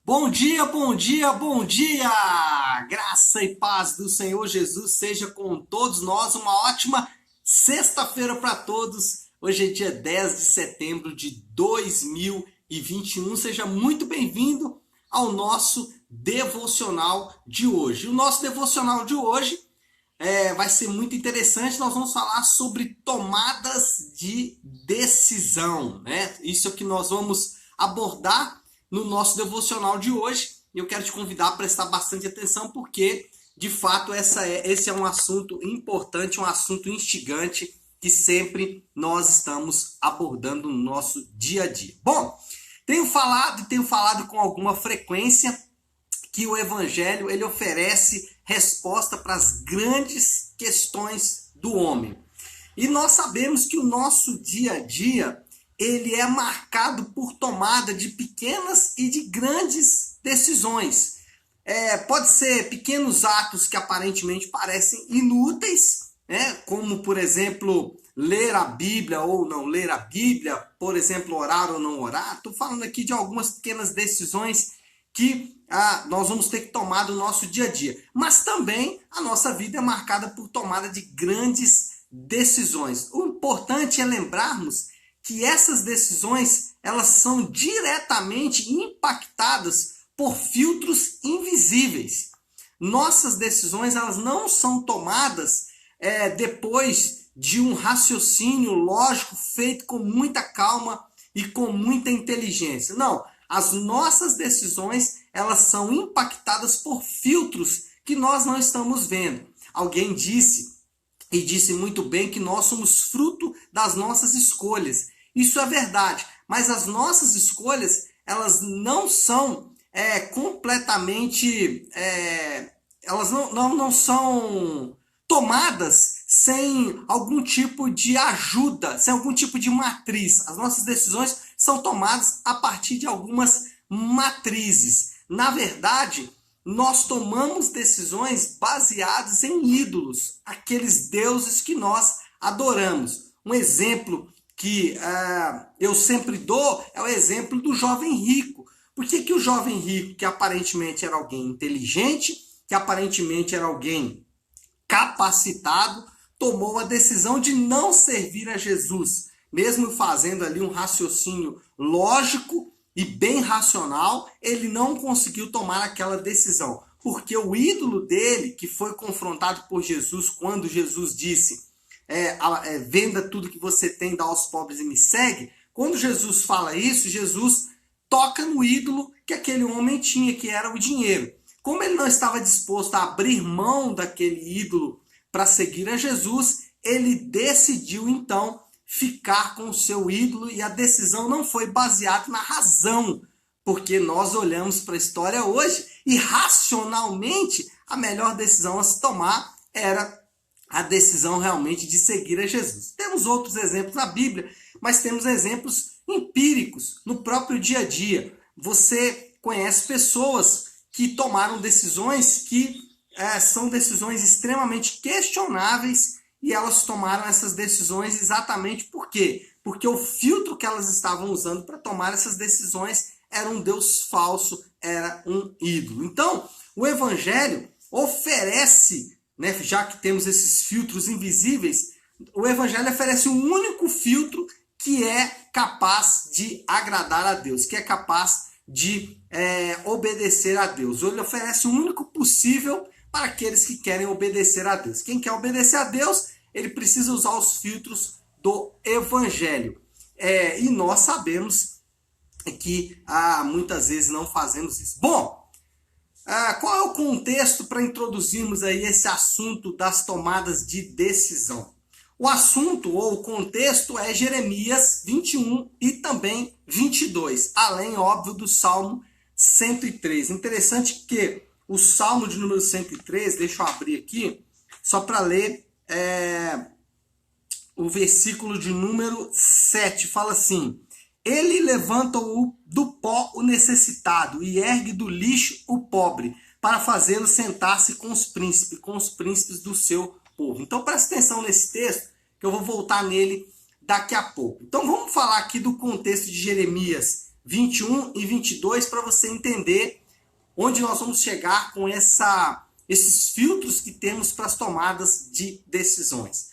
Bom dia, bom dia, bom dia! Graça e paz do Senhor Jesus seja com todos nós. Uma ótima sexta-feira para todos. Hoje é dia 10 de setembro de 2021. Seja muito bem-vindo ao nosso devocional de hoje. O nosso devocional de hoje vai ser muito interessante. Nós vamos falar sobre tomadas de decisão, né? Isso é o que nós vamos abordar no nosso devocional de hoje. Eu quero te convidar a prestar bastante atenção, porque, de fato, esse é um assunto importante, um assunto instigante que sempre nós estamos abordando no nosso dia a dia. Bom, tenho falado com alguma frequência que o Evangelho ele oferece resposta para as grandes questões do homem. E nós sabemos que o nosso dia a dia ele é marcado por tomada de pequenas e de grandes decisões. Pode ser pequenos atos que aparentemente parecem inúteis, né? Como, por exemplo, ler a Bíblia ou não ler a Bíblia, por exemplo, orar ou não orar. Estou falando aqui de algumas pequenas decisões que nós vamos ter que tomar no nosso dia a dia. Mas também a nossa vida é marcada por tomada de grandes decisões. O importante é lembrarmos que essas decisões elas são diretamente impactadas por filtros invisíveis. Nossas decisões elas não são tomadas depois de um raciocínio lógico feito com muita calma e com muita inteligência. Não, as nossas decisões elas são impactadas por filtros que nós não estamos vendo. Alguém disse e disse muito bem que nós somos fruto das nossas escolhas. Isso é verdade, mas as nossas escolhas, elas não são completamente... elas não são tomadas sem algum tipo de ajuda, sem algum tipo de matriz. As nossas decisões são tomadas a partir de algumas matrizes. Na verdade, nós tomamos decisões baseadas em ídolos, aqueles deuses que nós adoramos. Um exemplo que eu sempre dou é o exemplo do jovem rico. Por que o jovem rico, que aparentemente era alguém inteligente, que aparentemente era alguém capacitado, tomou a decisão de não servir a Jesus, mesmo fazendo ali um raciocínio lógico e bem racional, ele não conseguiu tomar aquela decisão, porque o ídolo dele, que foi confrontado por Jesus quando Jesus disse, venda tudo que você tem, dá aos pobres e me segue, quando Jesus fala isso, Jesus toca no ídolo que aquele homem tinha, que era o dinheiro. Como ele não estava disposto a abrir mão daquele ídolo para seguir a Jesus, ele decidiu então ficar com o seu ídolo, e a decisão não foi baseada na razão, porque nós olhamos para a história hoje e racionalmente a melhor decisão a se tomar era a decisão realmente de seguir a Jesus. Temos outros exemplos na Bíblia, mas temos exemplos empíricos no próprio dia a dia. Você conhece pessoas que tomaram decisões que são decisões extremamente questionáveis, e elas tomaram essas decisões exatamente por quê? Porque o filtro que elas estavam usando para tomar essas decisões era um Deus falso, era um ídolo. Então, o Evangelho oferece, né, já que temos esses filtros invisíveis, o Evangelho oferece um único filtro que é capaz de agradar a Deus, que é capaz de obedecer a Deus. Ele oferece um único possível para aqueles que querem obedecer a Deus. Quem quer obedecer a Deus, ele precisa usar os filtros do Evangelho. E nós sabemos que muitas vezes não fazemos isso. Bom, qual é o contexto para introduzirmos aí esse assunto das tomadas de decisão? O assunto ou o contexto é Jeremias 21 e também 22, além, óbvio, do Salmo 103. Interessante que o Salmo de número 103, deixa eu abrir aqui, só para ler o versículo de número 7, fala assim: ele levanta do pó o necessitado e ergue do lixo o pobre, para fazê-lo sentar-se com os príncipes do seu povo. Então presta atenção nesse texto, que eu vou voltar nele daqui a pouco. Então vamos falar aqui do contexto de Jeremias 21 e 22 para você entender onde nós vamos chegar com esses filtros que temos para as tomadas de decisões.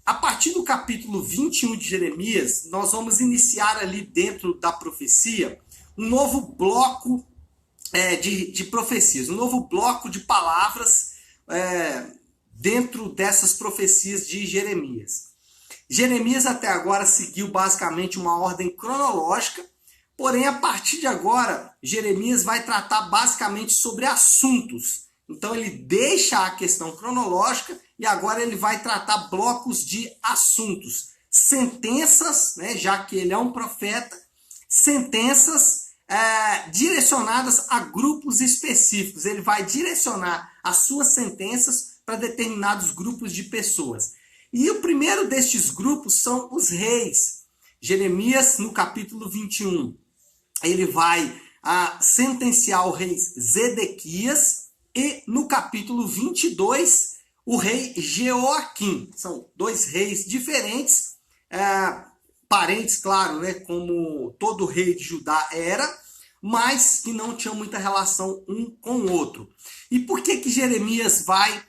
A partir do capítulo 21 de Jeremias, nós vamos iniciar ali dentro da profecia um novo bloco de profecias, um novo bloco de palavras dentro dessas profecias de Jeremias. Jeremias até agora seguiu basicamente uma ordem cronológica, porém a partir de agora Jeremias vai tratar basicamente sobre assuntos. Então ele deixa a questão cronológica e agora ele vai tratar blocos de assuntos, sentenças, né, já que ele é um profeta, sentenças direcionadas a grupos específicos. Ele vai direcionar as suas sentenças para determinados grupos de pessoas. E o primeiro destes grupos são os reis. Jeremias, no capítulo 21, ele vai sentenciar o rei Zedequias, e no capítulo 22, o rei Jeoaquim. São dois reis diferentes, parentes, claro, né, como todo rei de Judá era, mas que não tinham muita relação um com o outro. E por que Jeremias vai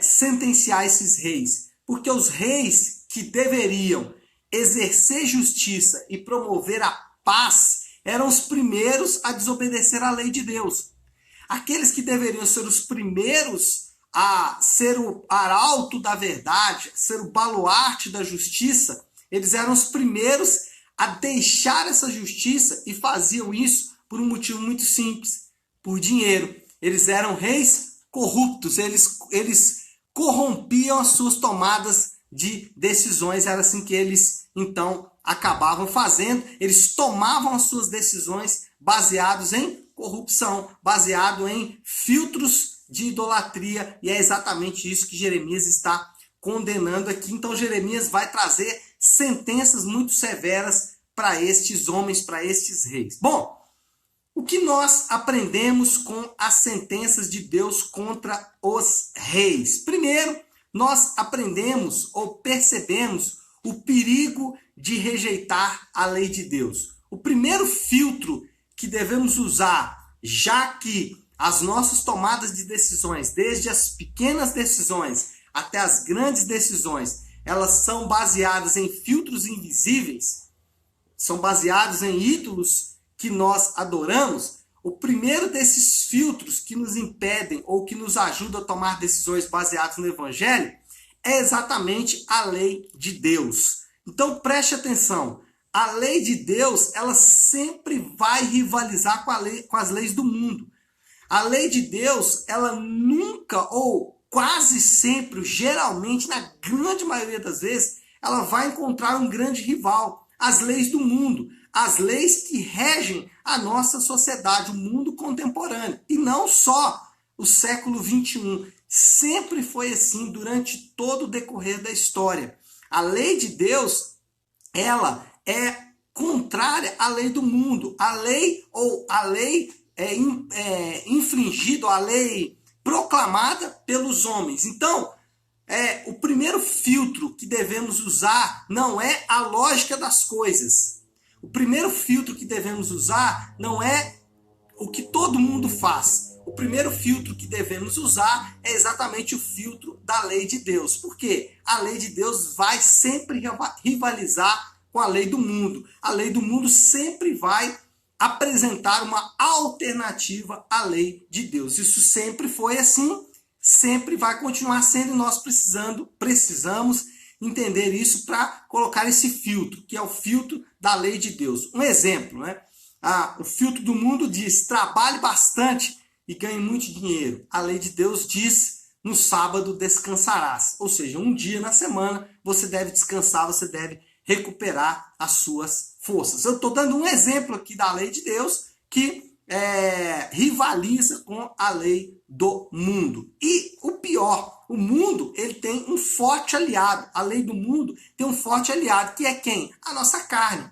sentenciar esses reis? Porque os reis que deveriam exercer justiça e promover a paz eram os primeiros a desobedecer à lei de Deus. Aqueles que deveriam ser os primeiros a ser o arauto da verdade, ser o baluarte da justiça, eles eram os primeiros a deixar essa justiça e faziam isso por um motivo muito simples, por dinheiro. Eles eram reis corruptos, eles corrompiam as suas tomadas de decisões, era assim que eles então acabavam fazendo, eles tomavam as suas decisões baseados em corrupção, baseado em filtros de idolatria, e é exatamente isso que Jeremias está condenando aqui. Então Jeremias vai trazer sentenças muito severas para estes homens, para estes reis. Bom, o que nós aprendemos com as sentenças de Deus contra os reis? Primeiro, nós aprendemos ou percebemos o perigo de rejeitar a lei de Deus. O primeiro filtro que devemos usar, já que as nossas tomadas de decisões, desde as pequenas decisões até as grandes decisões, elas são baseadas em filtros invisíveis, são baseados em ídolos que nós adoramos. O primeiro desses filtros que nos impedem ou que nos ajudam a tomar decisões baseadas no Evangelho é exatamente a lei de Deus. Então preste atenção, a lei de Deus ela sempre vai rivalizar com as leis do mundo. A lei de Deus, ela nunca ou quase sempre, geralmente, na grande maioria das vezes, ela vai encontrar um grande rival, as leis do mundo, as leis que regem a nossa sociedade, o mundo contemporâneo. E não só o século 21. Sempre foi assim durante todo o decorrer da história. A lei de Deus, ela é contrária à lei do mundo. A lei infringida, a lei proclamada pelos homens. Então, o primeiro filtro que devemos usar não é a lógica das coisas. O primeiro filtro que devemos usar não é o que todo mundo faz. O primeiro filtro que devemos usar é exatamente o filtro da lei de Deus. Por quê? A lei de Deus vai sempre rivalizar com a lei do mundo. A lei do mundo sempre vai apresentar uma alternativa à lei de Deus. Isso sempre foi assim, sempre vai continuar sendo, e nós precisamos entender isso para colocar esse filtro, que é o filtro da lei de Deus. Um exemplo, né? O filtro do mundo diz, trabalhe bastante e ganhe muito dinheiro. A lei de Deus diz, no sábado descansarás. Ou seja, um dia na semana você deve descansar, você deve recuperar as suas forças. Eu estou dando um exemplo aqui da lei de Deus que rivaliza com a lei do mundo. E o pior, o mundo ele tem um forte aliado. A lei do mundo tem um forte aliado, que é quem? A nossa carne.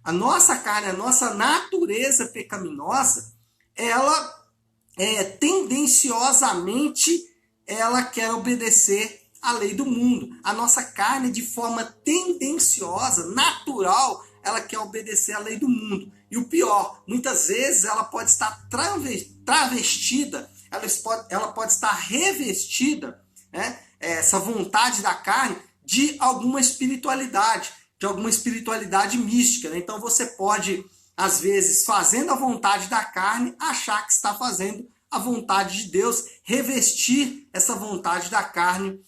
A nossa carne, a nossa natureza pecaminosa, ela tendenciosamente ela quer obedecer à lei do mundo. A nossa carne, de forma tendenciosa, natural, ela quer obedecer à lei do mundo. E o pior, muitas vezes ela pode estar travestida, ela pode estar revestida, né, essa vontade da carne, de alguma espiritualidade mística, né? Então você pode, às vezes, fazendo a vontade da carne, achar que está fazendo a vontade de Deus, revestir essa vontade da carne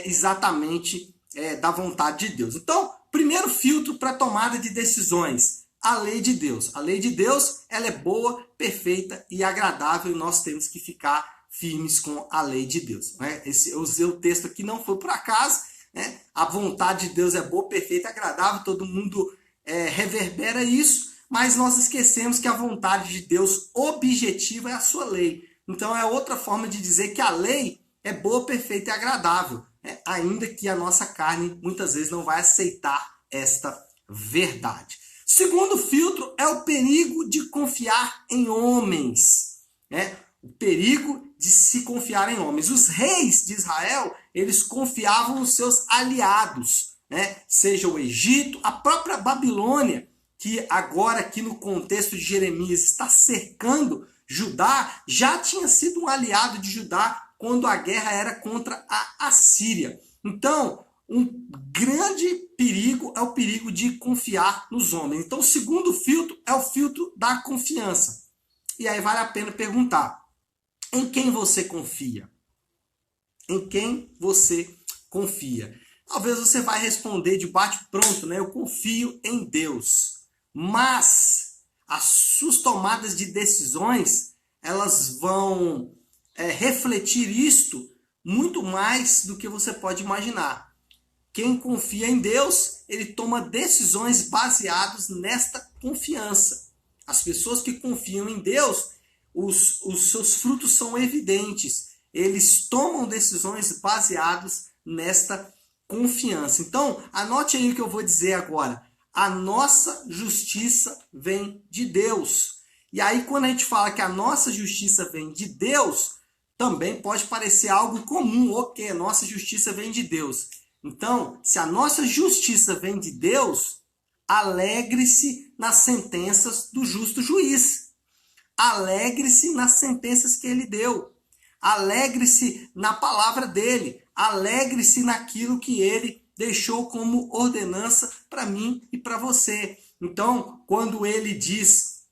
exatamente da vontade de Deus. Então, primeiro filtro para tomada de decisões, a lei de Deus. A lei de Deus, ela é boa, perfeita e agradável, e nós temos que ficar firmes com a lei de Deus, né? Eu usei o texto aqui, não foi por acaso, né? A vontade de Deus é boa, perfeita e agradável, todo mundo reverbera isso, mas nós esquecemos que a vontade de Deus objetiva é a sua lei. Então é outra forma de dizer que a lei é boa, perfeita e agradável, né? Ainda que a nossa carne muitas vezes não vai aceitar esta verdade. Segundo filtro é o perigo de confiar em homens, né? O perigo de se confiar em homens. Os reis de Israel, eles confiavam nos seus aliados, né? Seja o Egito, a própria Babilônia, que agora aqui no contexto de Jeremias está cercando Judá, já tinha sido um aliado de Judá quando a guerra era contra a Assíria. Então, um grande perigo é o perigo de confiar nos homens. Então, o segundo filtro é o filtro da confiança. E aí vale a pena perguntar: em quem você confia? Em quem você confia? Talvez você vai responder de bate-pronto, né? Eu confio em Deus. Mas as suas tomadas de decisões, elas vão refletir isto muito mais do que você pode imaginar. Quem confia em Deus, ele toma decisões baseadas nesta confiança. As pessoas que confiam em Deus, os seus frutos são evidentes. Eles tomam decisões baseadas nesta confiança. Então, anote aí o que eu vou dizer agora. A nossa justiça vem de Deus. E aí, quando a gente fala que a nossa justiça vem de Deus, também pode parecer algo comum. Ok, a nossa justiça vem de Deus. Então, se a nossa justiça vem de Deus, alegre-se nas sentenças do justo juiz. Alegre-se nas sentenças que ele deu. Alegre-se na palavra dele. Alegre-se naquilo que ele deixou como ordenança para mim e para você. Então, quando ele diz,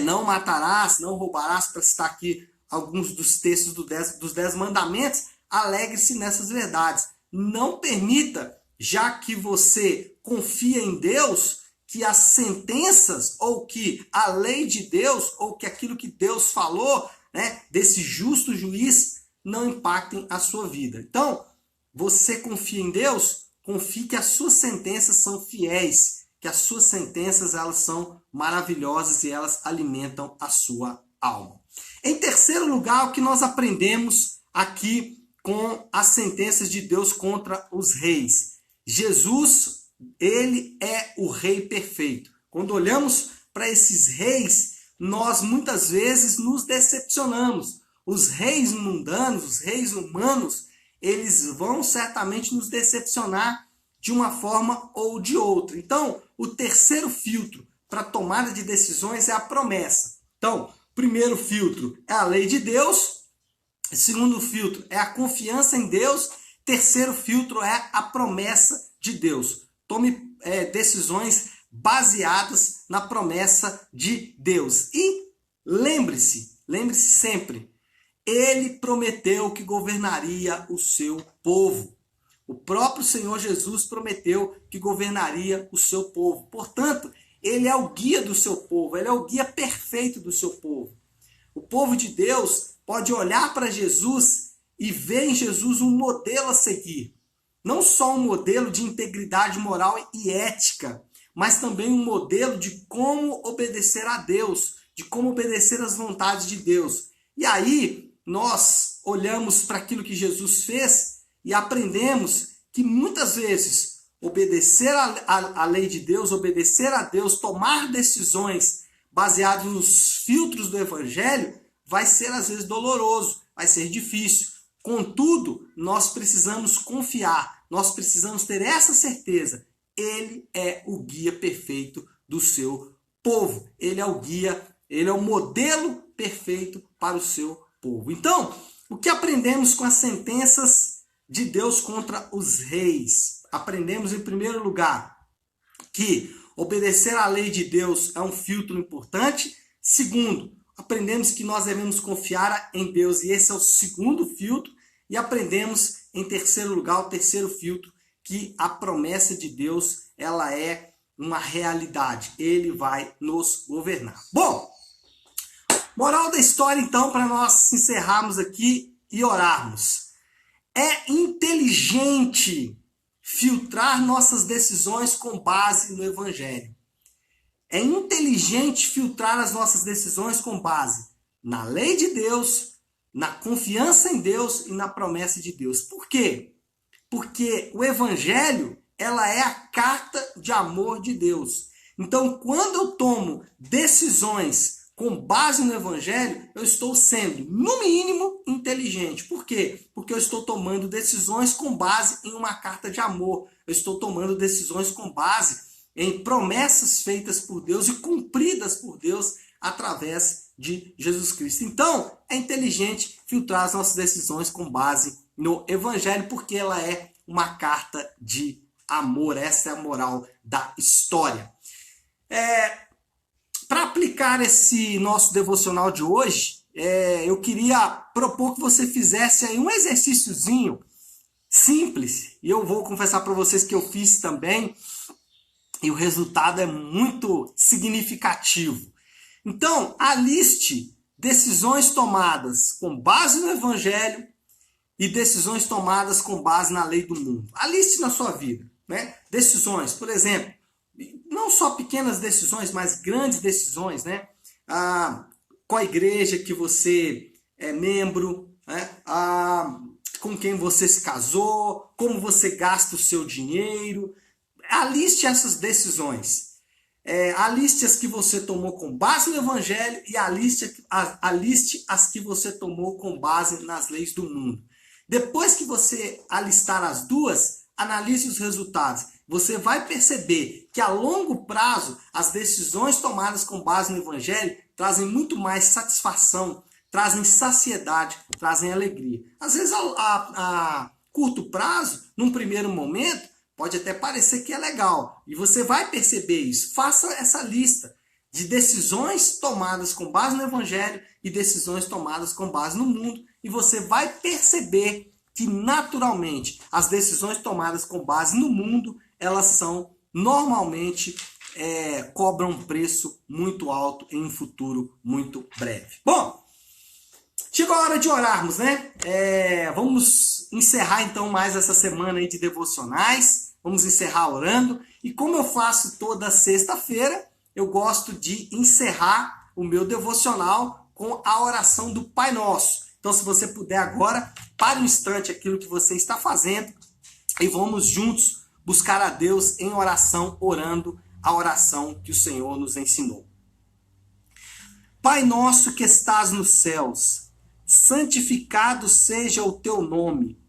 não matarás, não roubarás, para citar aqui alguns dos textos dos 10 mandamentos, alegre-se nessas verdades. Não permita, já que você confia em Deus, que as sentenças ou que a lei de Deus ou que aquilo que Deus falou, né, desse justo juiz, não impactem a sua vida. Então, você confia em Deus? Confie que as suas sentenças são fiéis, que as suas sentenças elas são maravilhosas e elas alimentam a sua alma. Em terceiro lugar, o que nós aprendemos aqui com as sentenças de Deus contra os reis. Jesus, ele é o rei perfeito. Quando olhamos para esses reis, nós muitas vezes nos decepcionamos. Os reis mundanos, os reis humanos, eles vão certamente nos decepcionar de uma forma ou de outra. Então, o terceiro filtro para tomada de decisões é a promessa. Então, primeiro filtro é a lei de Deus. Segundo filtro é a confiança em Deus. Terceiro filtro é a promessa de Deus. Tome decisões baseadas na promessa de Deus. E lembre-se sempre, ele prometeu que governaria o seu povo. O próprio Senhor Jesus prometeu que governaria o seu povo. Portanto, ele é o guia do seu povo, ele é o guia perfeito do seu povo. O povo de Deus pode olhar para Jesus e ver em Jesus um modelo a seguir. Não só um modelo de integridade moral e ética, mas também um modelo de como obedecer a Deus, de como obedecer às vontades de Deus. E aí, nós olhamos para aquilo que Jesus fez e aprendemos que muitas vezes obedecer à lei de Deus, obedecer a Deus, tomar decisões baseadas nos filtros do Evangelho, vai ser às vezes doloroso, vai ser difícil. Contudo, nós precisamos confiar, nós precisamos ter essa certeza ele é o guia perfeito do seu povo. Ele é o guia, ele é o modelo perfeito para o seu povo. Então, o que aprendemos com as sentenças de Deus contra os reis? Aprendemos, em primeiro lugar, que obedecer à lei de Deus é um filtro importante. Segundo, aprendemos que nós devemos confiar em Deus, e esse é o segundo filtro. E aprendemos, em terceiro lugar, o terceiro filtro, que a promessa de Deus, ela é uma realidade. Ele vai nos governar. Bom, moral da história, então, para nós encerrarmos aqui e orarmos. É inteligente filtrar nossas decisões com base no Evangelho. É inteligente filtrar as nossas decisões com base na lei de Deus, na confiança em Deus e na promessa de Deus. Por quê? Porque o Evangelho, ela é a carta de amor de Deus. Então, quando eu tomo decisões com base no Evangelho, eu estou sendo, no mínimo, inteligente. Por quê? Porque eu estou tomando decisões com base em uma carta de amor. Eu estou tomando decisões com base em promessas feitas por Deus e cumpridas por Deus através de Jesus Cristo. Então, é inteligente filtrar as nossas decisões com base no Evangelho, porque ela é uma carta de amor. Essa é a moral da história. Para aplicar esse nosso devocional de hoje, eu queria propor que você fizesse aí um exercíciozinho simples, e eu vou confessar para vocês que eu fiz também, e o resultado é muito significativo. Então, aliste decisões tomadas com base no Evangelho e decisões tomadas com base na lei do mundo. Aliste na sua vida, né? Decisões, por exemplo, não só pequenas decisões, mas grandes decisões, né? Qual a igreja que você é membro, né? Com quem você se casou, como você gasta o seu dinheiro. Aliste essas decisões. Aliste as que você tomou com base no Evangelho e aliste as que você tomou com base nas leis do mundo. Depois que você alistar as duas, analise os resultados. Você vai perceber que a longo prazo as decisões tomadas com base no Evangelho trazem muito mais satisfação, trazem saciedade, trazem alegria. Às vezes a curto prazo, num primeiro momento, pode até parecer que é legal. E você vai perceber isso. Faça essa lista de decisões tomadas com base no Evangelho e decisões tomadas com base no mundo. E você vai perceber que, naturalmente, as decisões tomadas com base no mundo, elas são, normalmente, cobram um preço muito alto em um futuro muito breve. Bom, chegou a hora de orarmos, né? Vamos encerrar, então, mais essa semana aí de devocionais. Vamos encerrar orando. E como eu faço toda sexta-feira, eu gosto de encerrar o meu devocional com a oração do Pai Nosso. Então, se você puder agora, pare um instante aquilo que você está fazendo e vamos juntos buscar a Deus em oração, orando a oração que o Senhor nos ensinou. Pai nosso que estás nos céus, santificado seja o teu nome.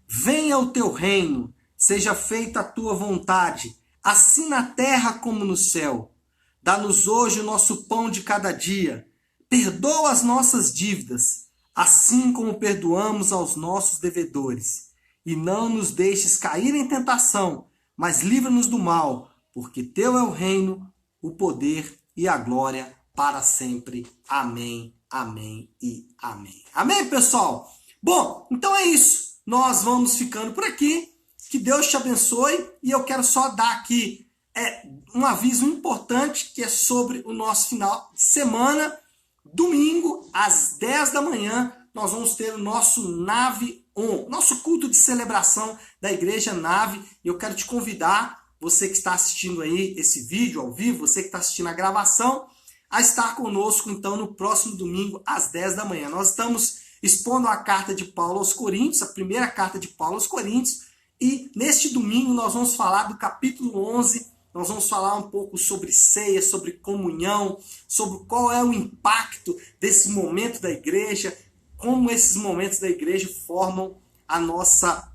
Venha o teu reino, seja feita a tua vontade, assim na terra como no céu. Dá-nos hoje o nosso pão de cada dia. Perdoa as nossas dívidas, assim como perdoamos aos nossos devedores. E não nos deixes cair em tentação, mas livra-nos do mal, porque teu é o reino, o poder e a glória para sempre. Amém, amém e amém. Amém, pessoal? Bom, então é isso. Nós vamos ficando por aqui. Que Deus te abençoe. E eu quero só dar aqui um aviso importante, que é sobre o nosso final de semana. Domingo, às 10 da manhã, nós vamos ter o nosso Nave On, nosso culto de celebração da Igreja Nave. E eu quero te convidar, você que está assistindo aí esse vídeo ao vivo, você que está assistindo a gravação, a estar conosco, então, no próximo domingo, às 10 da manhã. Nós estamos expondo a carta de Paulo aos Coríntios, a primeira carta de Paulo aos Coríntios, e neste domingo nós vamos falar do capítulo 11, nós vamos falar um pouco sobre ceia, sobre comunhão, sobre qual é o impacto desse momento da igreja, como esses momentos da igreja formam a nossa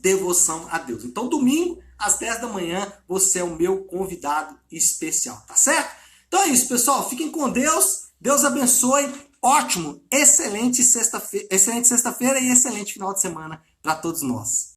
devoção a Deus. Então, domingo, às 10 da manhã, você é o meu convidado especial, tá certo? Então é isso, pessoal. Fiquem com Deus. Deus abençoe. Ótimo, excelente sexta-feira e excelente final de semana para todos nós.